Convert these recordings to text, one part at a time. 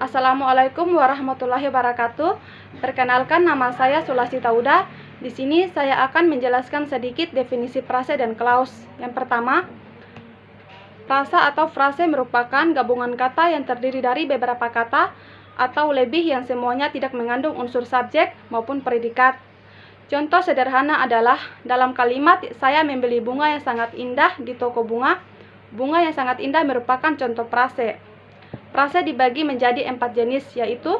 Assalamualaikum warahmatullahi wabarakatuh. Perkenalkan, nama saya Sulasi Tauda. Di sini saya akan menjelaskan sedikit definisi frase dan klaus. Yang pertama, frasa atau frase merupakan gabungan kata yang terdiri dari beberapa kata atau lebih yang semuanya tidak mengandung unsur subjek maupun predikat. Contoh sederhana adalah dalam kalimat saya membeli bunga yang sangat indah di toko bunga. Bunga yang sangat indah merupakan contoh frase. Frase dibagi menjadi 4 jenis, yaitu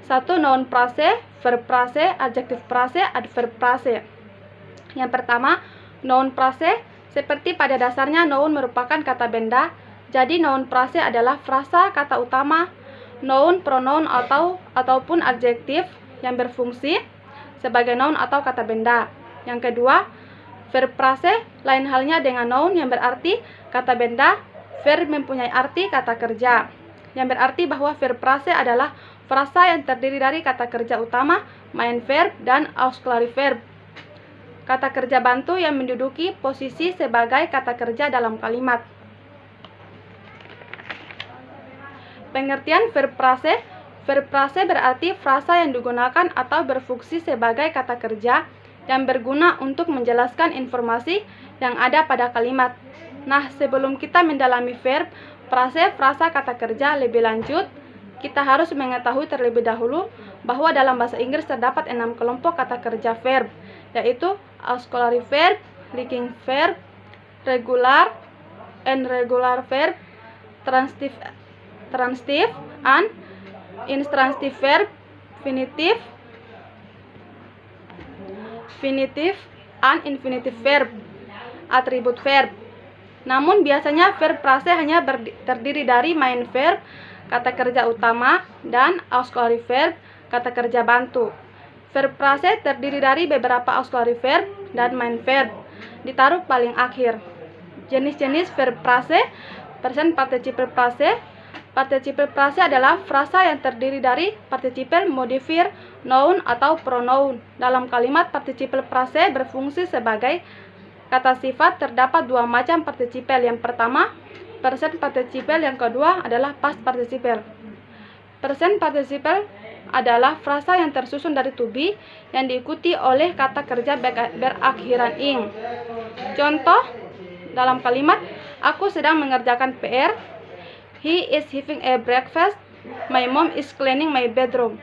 1. Noun frase, verb frase, adjektif frase, adverb frase. Yang pertama, noun frase. Seperti pada dasarnya noun merupakan kata benda, jadi noun frase adalah frasa kata utama, noun, pronoun ataupun adjektif yang berfungsi sebagai noun atau kata benda. Yang kedua, verb frase, lain halnya dengan noun yang berarti kata benda, verb mempunyai arti kata kerja. Yang berarti bahwa verb frase adalah frasa yang terdiri dari kata kerja utama, main verb, dan auxiliary verb. Kata kerja bantu yang menduduki posisi sebagai kata kerja dalam kalimat. Pengertian verb frase. Verb frase berarti frasa yang digunakan atau berfungsi sebagai kata kerja yang berguna untuk menjelaskan informasi yang ada pada kalimat. Nah, sebelum kita mendalami verb frase, frasa, kata kerja lebih lanjut, kita harus mengetahui terlebih dahulu bahwa dalam bahasa Inggris terdapat 6 kelompok kata kerja verb, yaitu auxiliary verb, linking verb, regular and irregular verb, transitive and intransitive verb, infinitive and infinitive verb, attribute verb. Namun biasanya verb frase hanya terdiri dari main verb, kata kerja utama, dan auxiliary verb, kata kerja bantu. Verb frase terdiri dari beberapa auxiliary verb dan main verb, ditaruh paling akhir. Jenis-jenis verb frase. Present participle frase. Participle frase adalah frasa yang terdiri dari participle, modifier, noun atau pronoun. Dalam kalimat participle frase berfungsi sebagai kata sifat. Terdapat 2 macam participle. Yang pertama, present participle. Yang kedua adalah past participle. Present participle adalah frasa yang tersusun dari to be yang diikuti oleh kata kerja berakhiran ing. Contoh dalam kalimat, aku sedang mengerjakan PR. He is having a breakfast. My mom is cleaning my bedroom.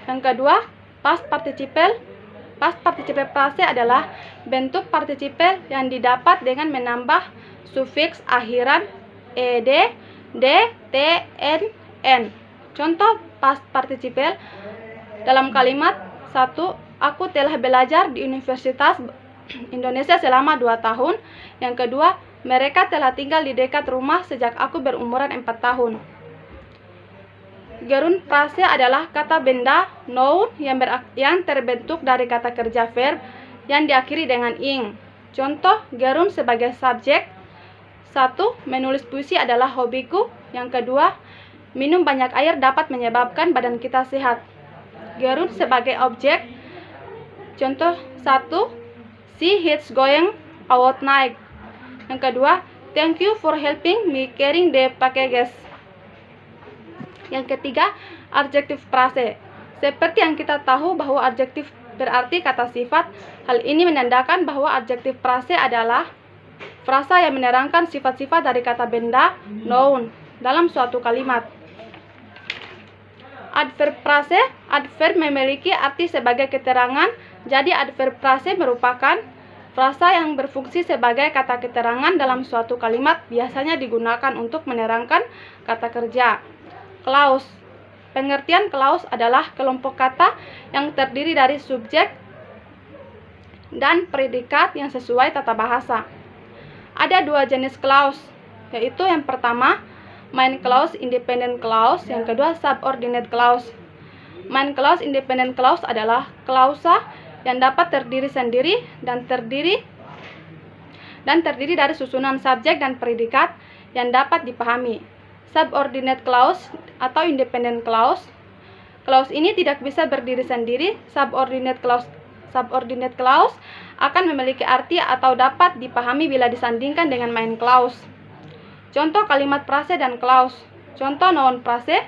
Yang kedua, past participle. Past participle frase adalah bentuk participle yang didapat dengan menambah sufiks akhiran ed, d, t, n. Contoh past participle dalam kalimat 1. Aku telah belajar di Universitas Indonesia selama 2 tahun. Yang kedua, mereka telah tinggal di dekat rumah sejak aku berumuran 4 tahun. Gerund frase adalah kata benda, noun yang terbentuk dari kata kerja verb yang diakhiri dengan ing. Contoh gerund sebagai subjek. 1. Menulis puisi adalah hobiku. Yang kedua, minum banyak air dapat menyebabkan badan kita sehat. Gerund sebagai objek. Contoh 1. She hates going out night. Yang kedua, thank you for helping me carrying the packages. Yang ketiga, adjektif frase. Seperti yang kita tahu bahwa adjektif berarti kata sifat, hal ini menandakan bahwa adjektif frase adalah frasa yang menerangkan sifat-sifat dari kata benda, noun, dalam suatu kalimat. Adverb frase. Adverb memiliki arti sebagai keterangan, jadi adverb frase merupakan frasa yang berfungsi sebagai kata keterangan dalam suatu kalimat, biasanya digunakan untuk menerangkan kata kerja. Klaus. Pengertian klaus adalah kelompok kata yang terdiri dari subjek dan predikat yang sesuai tata bahasa. Ada 2 jenis klaus, yaitu yang pertama, main clause, independent clause. Yang kedua, subordinate clause. Main clause, independent clause adalah klausa yang dapat terdiri sendiri dan terdiri dari susunan subjek dan predikat yang dapat dipahami. Subordinate clause atau independent clause. Clause ini tidak bisa berdiri sendiri. Subordinate clause akan memiliki arti atau dapat dipahami bila disandingkan dengan main clause. Contoh kalimat frase dan clause. Contoh noun frase.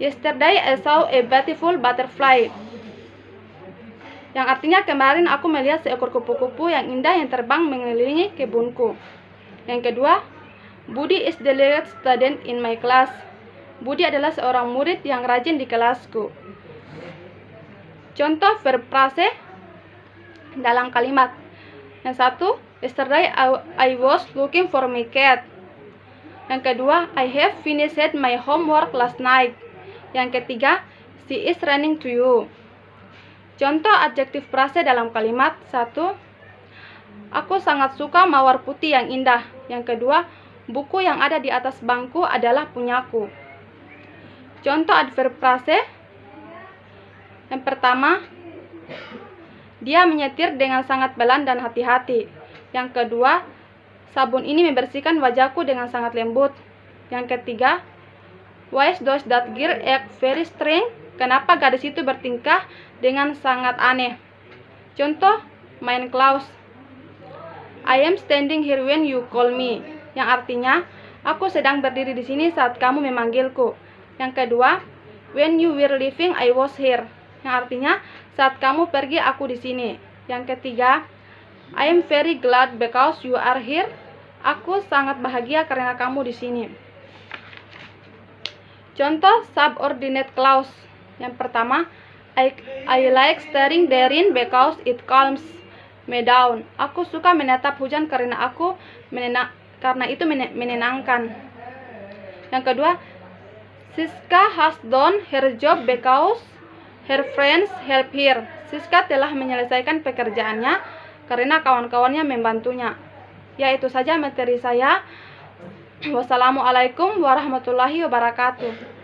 Yesterday I saw a beautiful butterfly. Yang artinya kemarin aku melihat seekor kupu-kupu yang indah yang terbang mengelilingi kebunku. Yang kedua, Budi is the latest student in my class. Budi adalah seorang murid yang rajin di kelasku. Contoh verb frase dalam kalimat. Yang satu, yesterday I was looking for my cat. Yang kedua, I have finished my homework last night. Yang ketiga, she is running to you. Contoh adjektif frase dalam kalimat. Satu, aku sangat suka mawar putih yang indah. Yang kedua, buku yang ada di atas bangku adalah punyaku. Contoh adverb frase. Yang pertama, dia menyetir dengan sangat pelan dan hati-hati. Yang kedua, sabun ini membersihkan wajahku dengan sangat lembut. Yang ketiga, why does that girl act very strange? Kenapa gadis itu bertingkah dengan sangat aneh? Contoh main clause. I am standing here when you call me. Yang artinya, aku sedang berdiri di sini saat kamu memanggilku. Yang kedua, when you were leaving I was here. Yang artinya, saat kamu pergi aku di sini. Yang ketiga, I am very glad because you are here. Aku sangat bahagia karena kamu di sini. Contoh subordinate clause. Yang pertama, I like staring therein because it calms me down. Aku suka menatap hujan karena itu menenangkan. Yang kedua, Siska has done her job because her friends help her. Siska telah menyelesaikan pekerjaannya karena kawan-kawannya membantunya. Ya, itu saja materi saya. Wassalamualaikum warahmatullahi wabarakatuh.